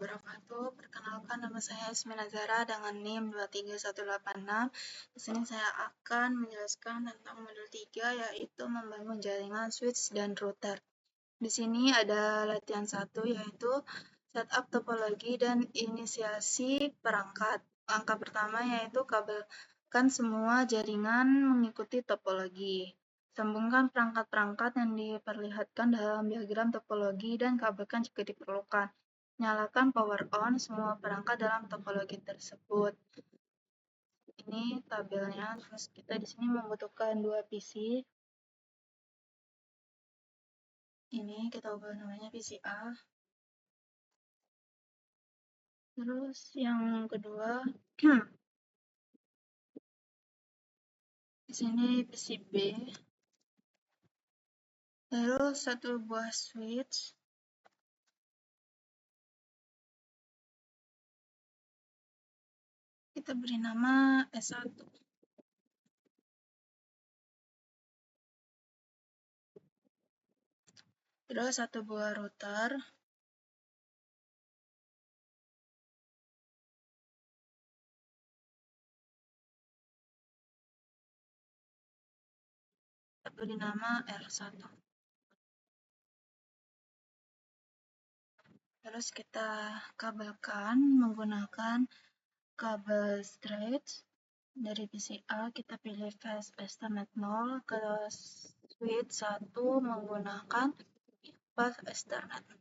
wabarakatuh. Perkenalkan, nama saya Ismi Nazara dengan NIM 23186. Di sini saya akan menjelaskan tentang modul 3, yaitu membangun jaringan switch dan router. Di sini ada latihan 1, yaitu setup topologi dan inisiasi perangkat. Langkah pertama yaitu kabelkan semua jaringan mengikuti topologi. Sambungkan perangkat-perangkat yang diperlihatkan dalam diagram topologi dan kabelkan jika diperlukan. Nyalakan power on semua perangkat dalam topologi tersebut. Ini tabelnya. Terus kita di sini membutuhkan 2 PC. Ini kita ubah namanya PC A. Terus yang kedua, di sini PC B. Terus satu buah switch. Kita beri nama S1. Terus satu buah router. Kita beri nama R1. Terus kita kabelkan menggunakan kabel straight. Dari PC A kita pilih fast Ethernet 0 ke switch 1 menggunakan fast Ethernet 6.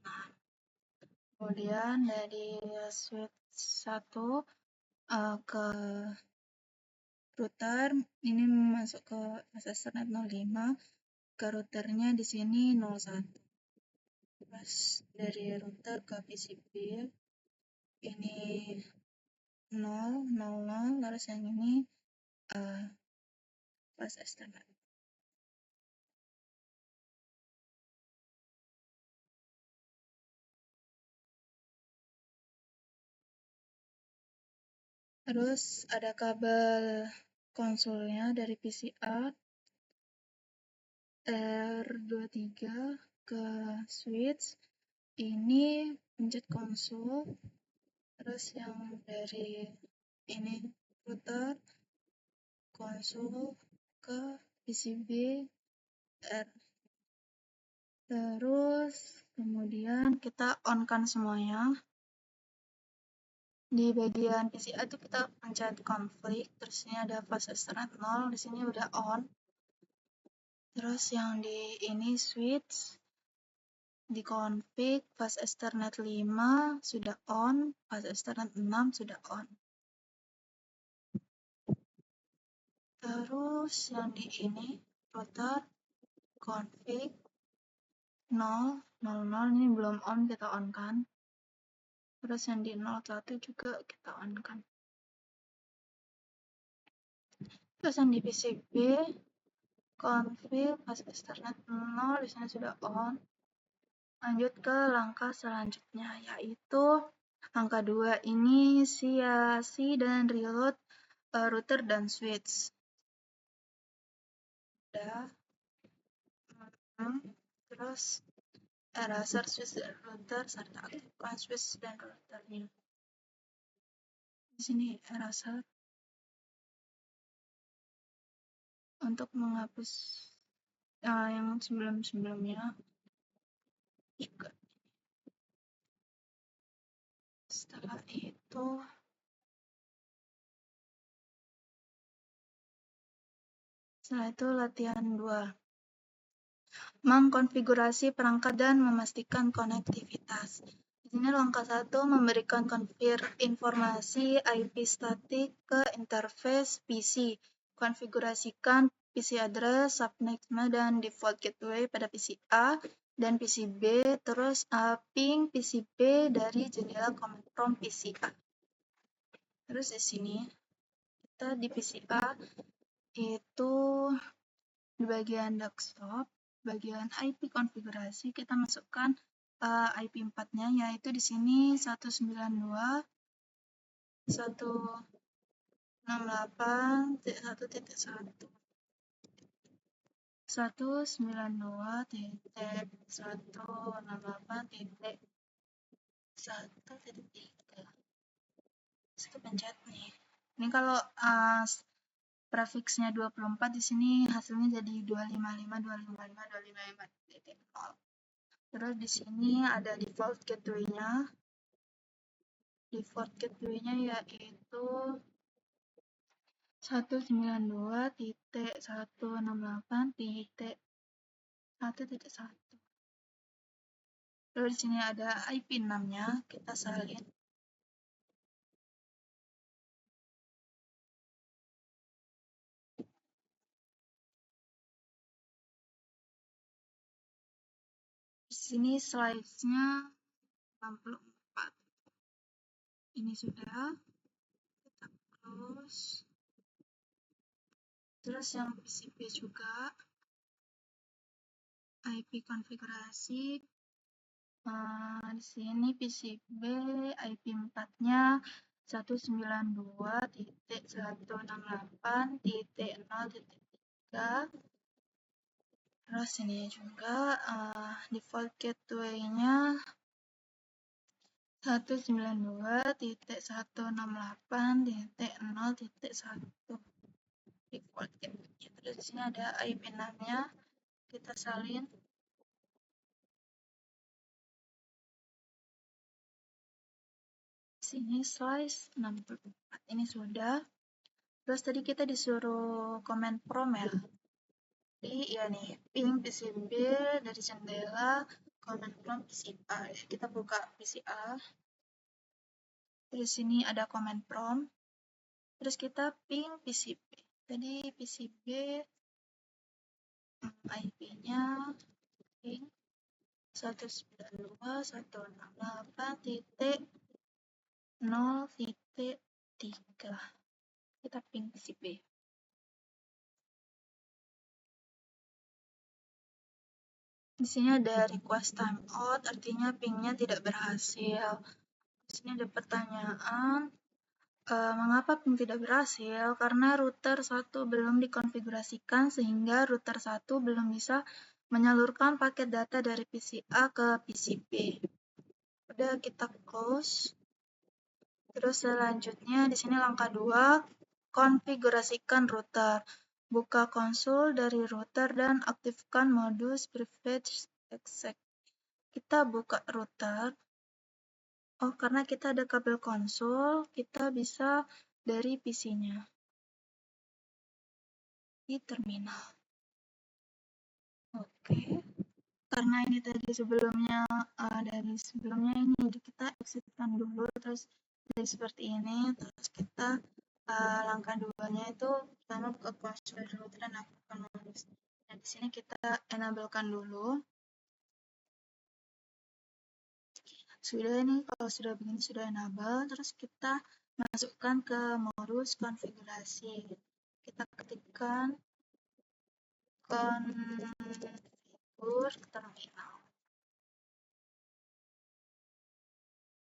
Kemudian dari switch 1 ke router ini masuk ke fast Ethernet 05, ke routernya di sini 01. Terus dari router ke PCB ini 0, 00, terus yang ini fast Ethernet. Terus ada kabel konsolnya dari PC A R23 ke switch. Ini pencet konsol. Terus yang dari ini router konsol ke PCB R. Terus kemudian kita on-kan semuanya. Di bagian PCA itu kita pencet config, terus ini ada fast Ethernet 0, di sini udah on. Terus yang di ini switch di config fast Ethernet 5 sudah on, fast Ethernet 6 sudah on. Terus yang di ini router config 0, 00 ini belum on, kita on kan. Terus yang di 01 juga kita on kan. Terus yang di PCB config fast Ethernet 0 di sini sudah on. Lanjut ke langkah selanjutnya, yaitu angka 2 inisiasi dan reload router dan switch. Udah. Terus eraser switch dan router serta aktifkan switch dan routernya. Di sini eraser untuk menghapus yang sebelum-sebelumnya juga. Setelah itu latihan 2. Mengkonfigurasi perangkat dan memastikan konektivitas. Di sini langkah 1 memberikan informasi IP statik ke interface PC. Konfigurasikan PC address, subnet dan default gateway pada PC A dan PC B, terus ping PC B dari jendela command prompt PC A. Terus di sini kita di PC A itu di bagian desktop, bagian IP konfigurasi kita masukkan IP 4-nya, yaitu di sini 192.168.1.1. 192.168.1.1. 1.3. Saya pencet nih. Ini kalau prefiksnya 24 di sini hasilnya jadi 255.255.255.0. Terus di sini ada default gateway-nya. Default gateway-nya yaitu 192.168.1.1. Terus di sini ada IP 6-nya, kita salin. Di sini slice-nya 64. Ini sudah, kita close. Terus yang PCP juga, IP konfigurasi. Di sini PCB IP 4-nya 192.168.0.3. Terus ini juga default gateway-nya 192.168.0.1 default gateway. Terus di sini ada IP 6-nya, kita salin. Sini slice 64. Ini sudah. Terus tadi kita disuruh comment prom ya. Jadi ya nih, ping PCB dari jendela, comment prom PCA. Kita buka PCA. Terus sini ada comment prom. Terus kita ping PCB. Tadi PCB IP-nya ping 192.168.0.3. Kita ping PCB. Di sini ada request timeout, artinya pingnya tidak berhasil. Di sini ada pertanyaan, mengapa ping tidak berhasil? Karena router 1 belum dikonfigurasikan sehingga router 1 belum bisa menyalurkan paket data dari PCA ke PCB. Udah, kita close. Terus selanjutnya di sini langkah 2, konfigurasikan router. Buka konsol dari router dan aktifkan modus privilege exec. Kita buka router. Oh, karena kita ada kabel konsol, kita bisa dari PC-nya di terminal. Oke. Karena ini tadi dari sebelumnya ini, jadi kita exit-kan dulu, terus jadi seperti ini, terus kita langkah 2-nya itu pertama buka konsol dari router dan aktifkan modus. Nah, di sini kita enable-kan dulu. Sudah ini, kalau sudah begini sudah enable, terus kita masukkan ke modus konfigurasi. Kita ketikkan konfigur terminal.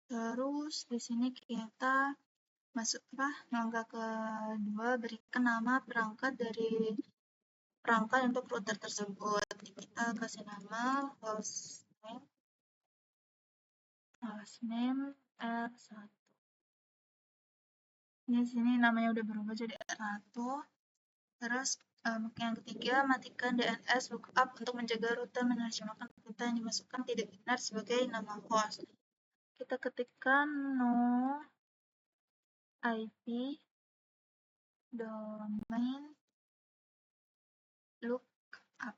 Terus di sini kita masuk langkah kedua, berikan nama perangkat untuk router tersebut. Kita kasih nama hostname R1. Di sini namanya udah berubah jadi R1. Terus yang ketiga, matikan DNS lookup untuk menjaga router menerjemahkan perintah yang dimasukkan tidak benar sebagai nama host. Kita ketikkan no IP domain lookup.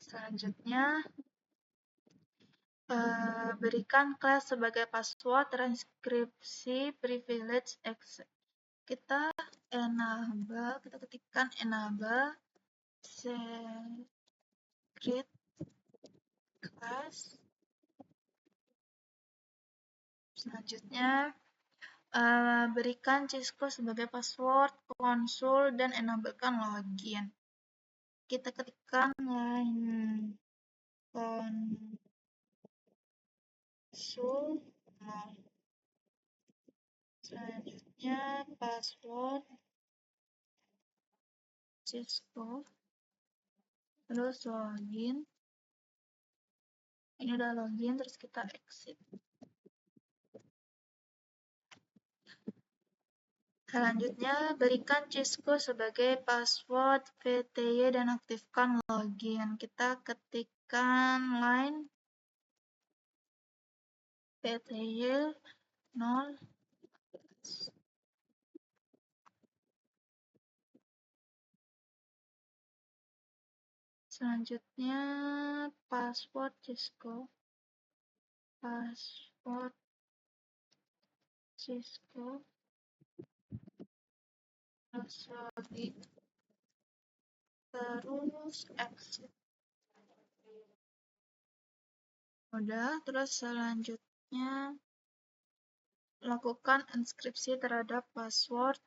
Selanjutnya, berikan kelas sebagai password transkripsi privilege exec. Kita ketikkan enable secret class. Selanjutnya, berikan Cisco sebagai password konsul dan enablekan login. Kita ketikkan line konsul. Selanjutnya password Cisco, terus login. Ini udah login, terus kita exit. Selanjutnya, berikan Cisco sebagai password VTY dan aktifkan login. Kita ketikkan line VTY 0. Selanjutnya, password Cisco. Password Cisco. Sorry. Terus exit. Udah, terus selanjutnya lakukan inskripsi terhadap password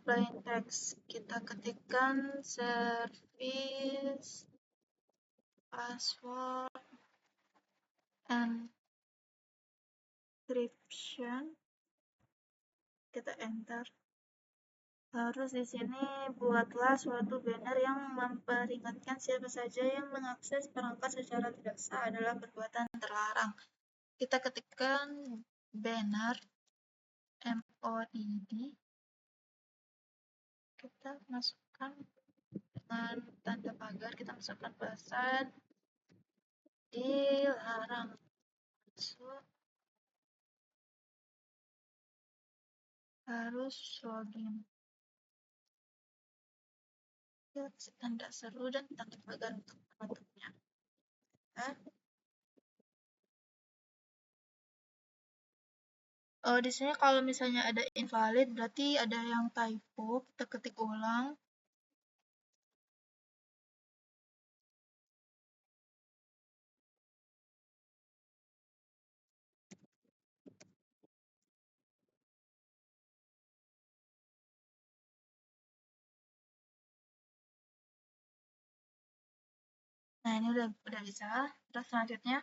plain text. Kita ketikkan service password encryption. Kita enter. Terus di sini buatlah suatu banner yang memperingatkan siapa saja yang mengakses perangkat secara tidak sah adalah perbuatan terlarang. Kita ketikkan banner MODD. Kita masukkan dengan tanda pagar, kita masukkan pesan dilarang masuk, harus login. Ya, tanda seru dan tanda pagar untuk penutupnya. Di sini kalau misalnya ada invalid berarti ada yang typo, kita ketik ulang. Nah, ini udah bisa. Terus selanjutnya,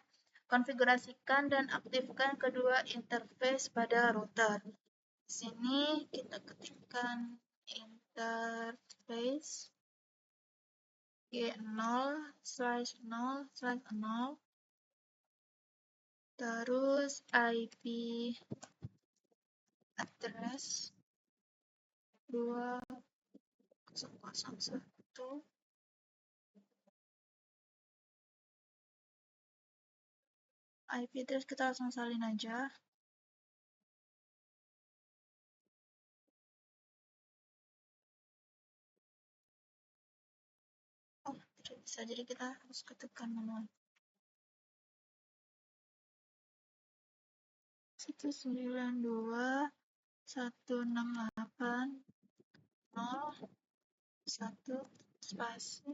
konfigurasikan dan aktifkan kedua interface pada router. Di sini kita ketikkan interface G0/0/0, terus IP address 2001, IP address kita langsung salin aja. Oh, tidak bisa, jadi kita harus ketikkan manual. 192.168.0.1 spasi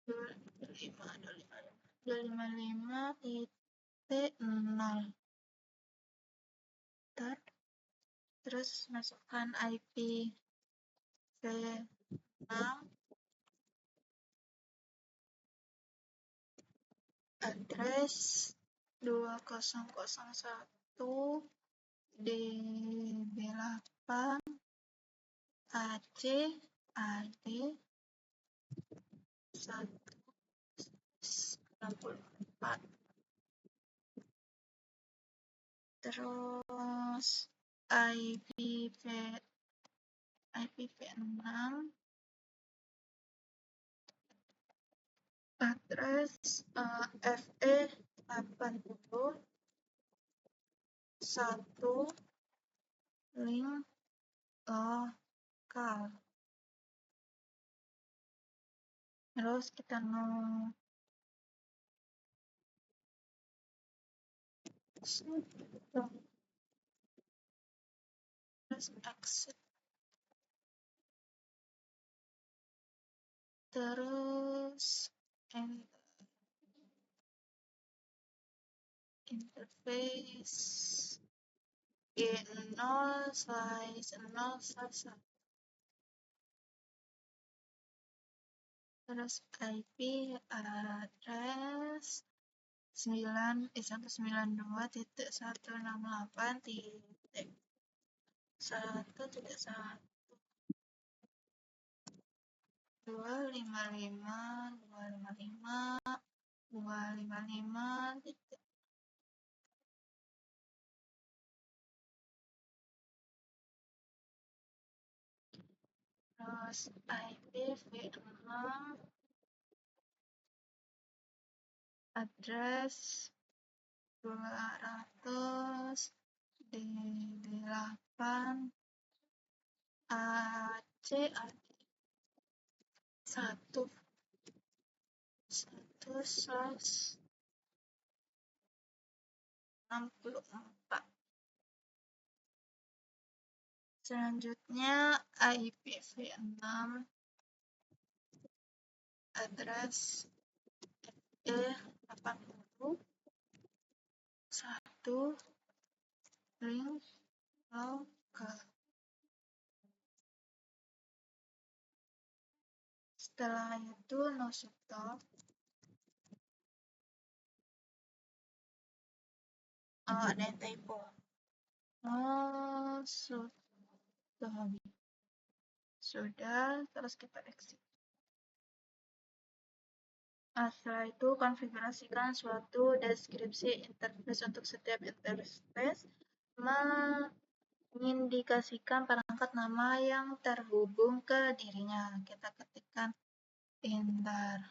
255.0. Terus masukkan IP V6, address 2001 DB8 AC AD 164. Terus IPv6, address FE80 1 link lokal. Terus kita terus exit. Terus interface G0/0/1. Terus IP address 191.1.1.1.255.255 255 terus IPv6 address 200 D8 AC 1/64. Selanjutnya IPv6 address E80 1 link lokal. Setelah itu no stop. Oh, ada yang typo. No stop. Sudah, terus kita exit. Setelah itu konfigurasikan suatu deskripsi interface untuk setiap interface, mengindikasikan perangkat nama yang terhubung ke dirinya. Kita ketikkan interface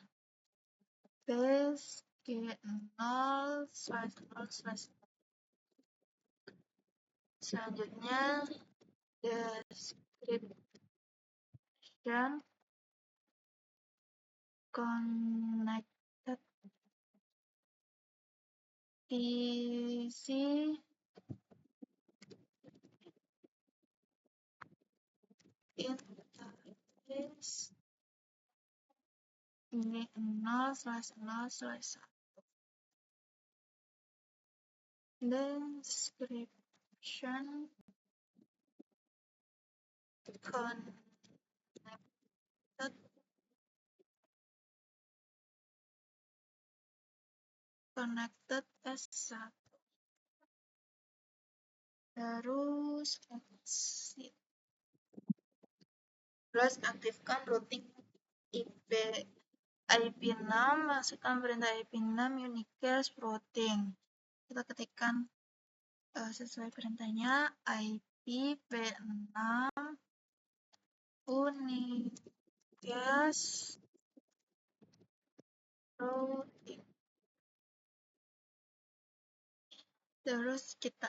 G0/0/. Selanjutnya description connected PC interface ini 0/0/1. Description connected S1. Terus exit. Terus aktifkan routing IP6, masukkan perintah IP6 unicast routing. Kita ketikkan sesuai perintahnya IPv6 unicast routing. Terus kita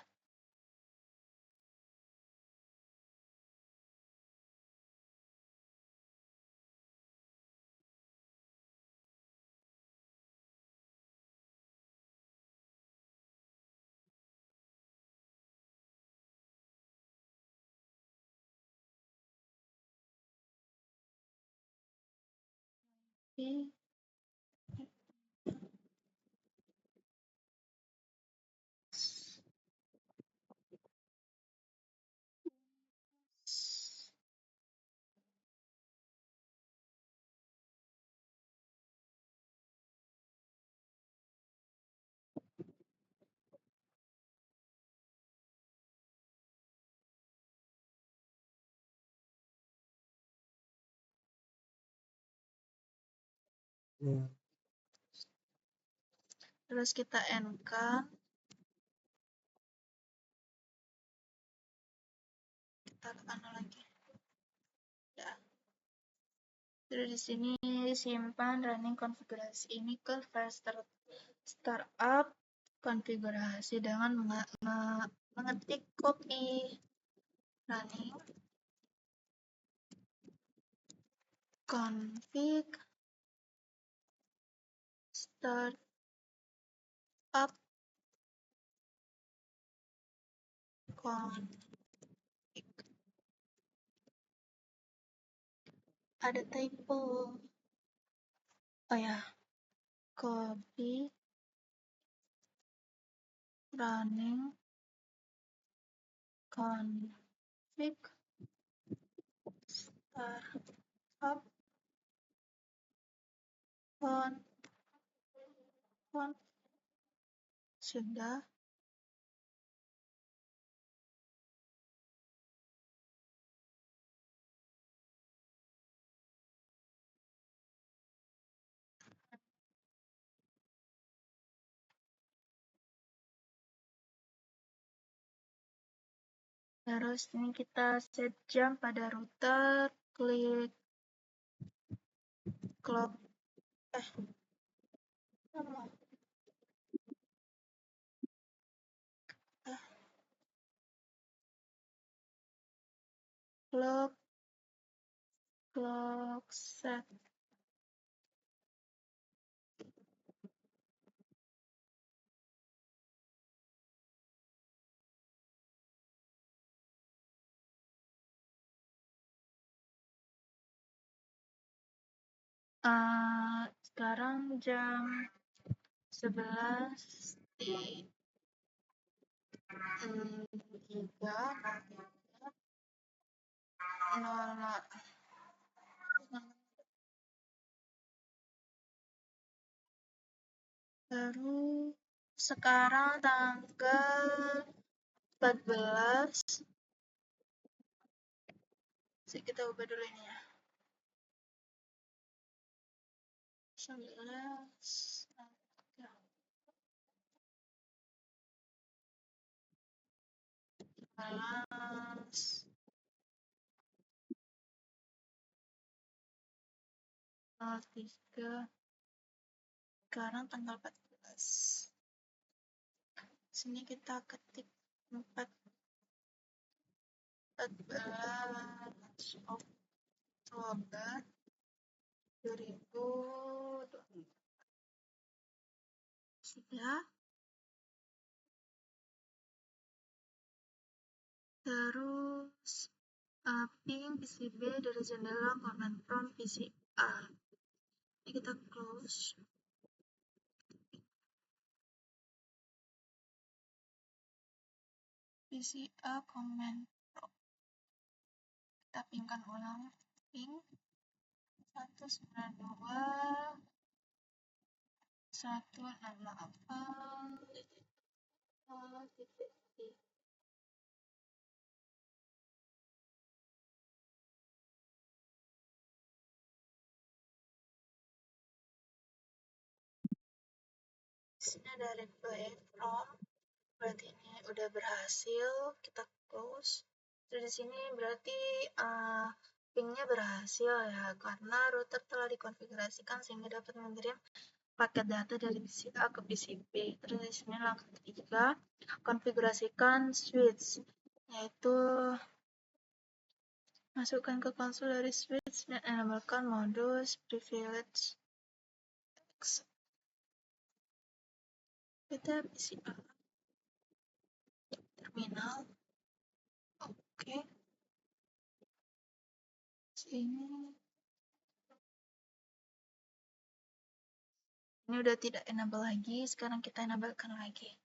terus kita endkan. Kita mana lagi? Ya. Terus di sini simpan running konfigurasi ini ke file startup konfigurasi dengan mengetik copy running config startup. Ada typo. Oh ya, copy running config startup sudah. Terus ini kita set jam pada router, klik clock, apa? Clock, set. Sekarang jam 11 di 3 nol. Terus sekarang tanggal 14. Kita ubah dulu ini ya. 11 11 03. Sekarang tanggal 14. Sini kita ketik 14 Oktober 2024. Sudah. Terus ping PCB dari jendela command prompt PC A. Ini kita close. PC A command prompt. Kita pingkan ulang. Ping 192 168. Sini ada reply from, berarti ini udah berhasil. Kita close. Terus di sini berarti pingnya berhasil ya, karena router telah dikonfigurasikan sehingga dapat mengirim paket data dari PC A ke PC B. Terus di sini langkah ketiga, konfigurasikan switch, yaitu masukkan ke konsol dari switch dan enablekan modus privilege. Kita PC A terminal. Oke. Sini. Ini udah tidak enable lagi, sekarang kita enablekan lagi.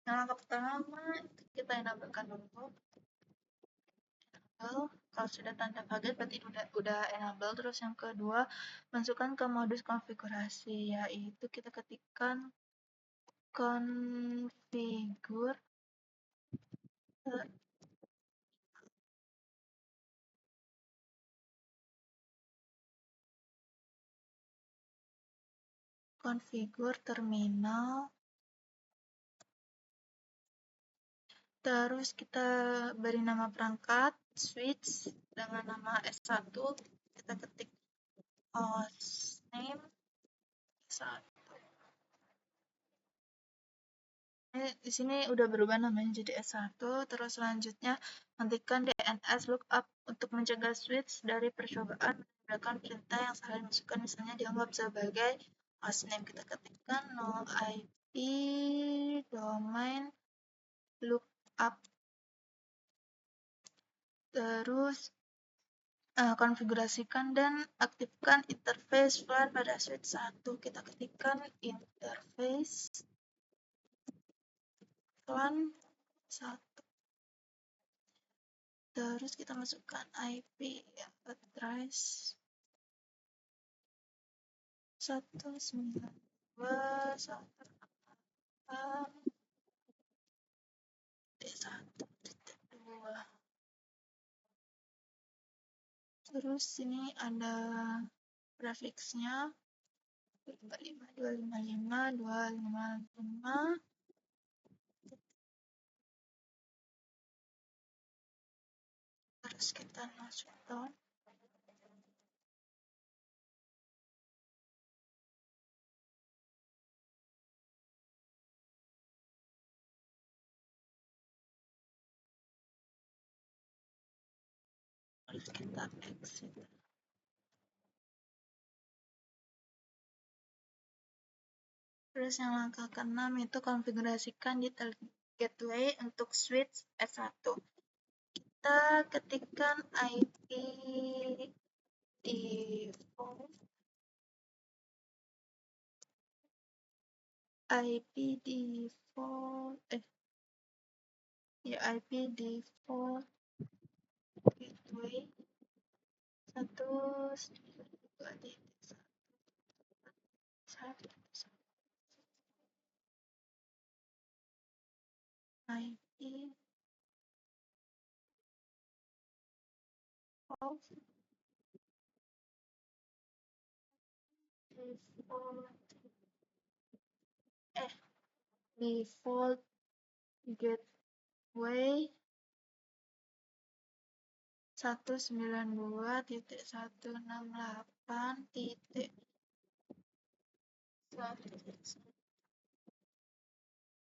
Yang langkah pertama, kita enablekan dulu. Kalau sudah tanda kaget berarti udah enable. Terus yang kedua, masukkan ke modus konfigurasi, yaitu kita ketikkan configure terminal. Terus kita beri nama perangkat switch dengan nama S1. Kita ketik hostname S1. Di sini udah berubah namanya jadi S1. Terus selanjutnya nantikan DNS lookup untuk mencegah switch dari percobaan menggunakan perintah yang salah dimasukkan, misalnya dianggap sebagai hostname. Kita ketikkan no IP domain lookup. Terus konfigurasikan dan aktifkan interface VLAN pada switch 1. Kita ketikkan interface VLAN 1. Terus kita masukkan IP address 192.168.1.2. Terus sini ada prefixnya 255.255.255. Terus kita no switch down. Terus kita exit. Terus yang langkah ke-6 itu konfigurasikan detail gateway untuk switch S1. Kita ketikkan IP default IP default gateway 1.2.1 IP default gateway 192.168.1.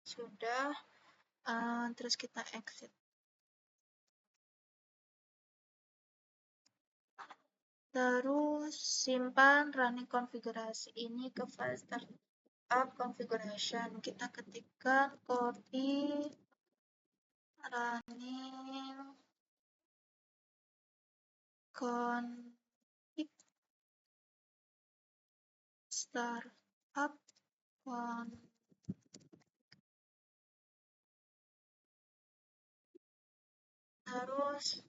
Sudah, terus kita exit. Terus simpan running konfigurasi ini ke file startup configuration. Kita ketikkan copy running config startup terus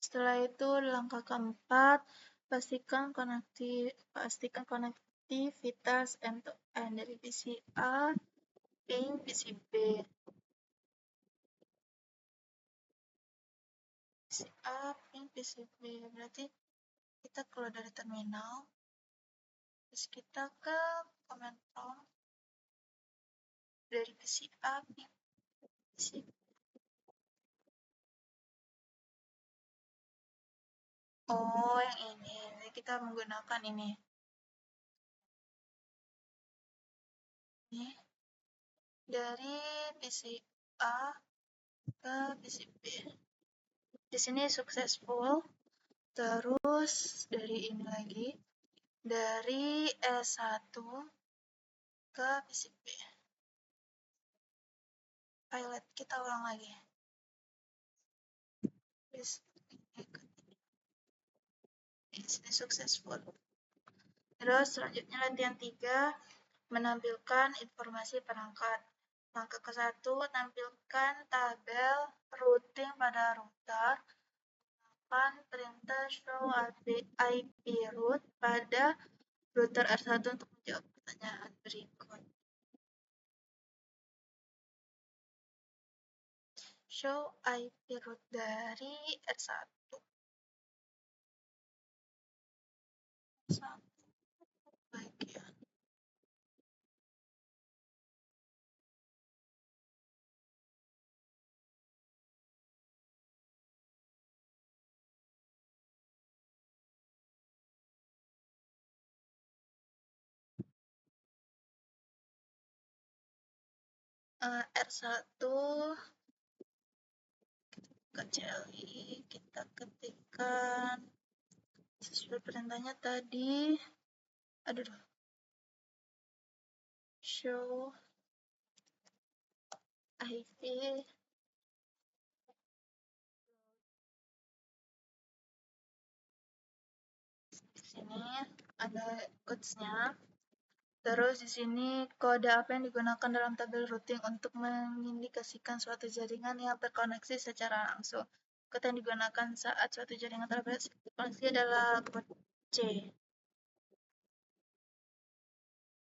setelah itu langkah keempat, pastikan konektivitas end-to-end dari PC A, ping PC B. PC A, ping PC B. Berarti kita keluar dari terminal, terus kita ke command prompt dari PC A, ping PC B. Oh, yang ini. Jadi kita menggunakan ini. Ini dari PC A ke PC B. Di sini successful. Terus dari ini lagi, dari S1 ke PC B. Pilot kita ulang lagi. Ini successful. Terus selanjutnya latihan 3, menampilkan informasi perangkat. Langkah ke-1, tampilkan tabel routing pada router. Perintah show IP route pada router R1 untuk menjawab pertanyaan berikut. Show IP route dari R1. Bagian. R1 ke CLI, kita ketikkan sesuai perintahnya tadi. Show IP di sini ada quotes-nya. Terus di sini kode apa yang digunakan dalam tabel routing untuk mengindikasikan suatu jaringan yang terkoneksi secara langsung. Kode yang digunakan saat suatu jaringan terkoneksi adalah kode C.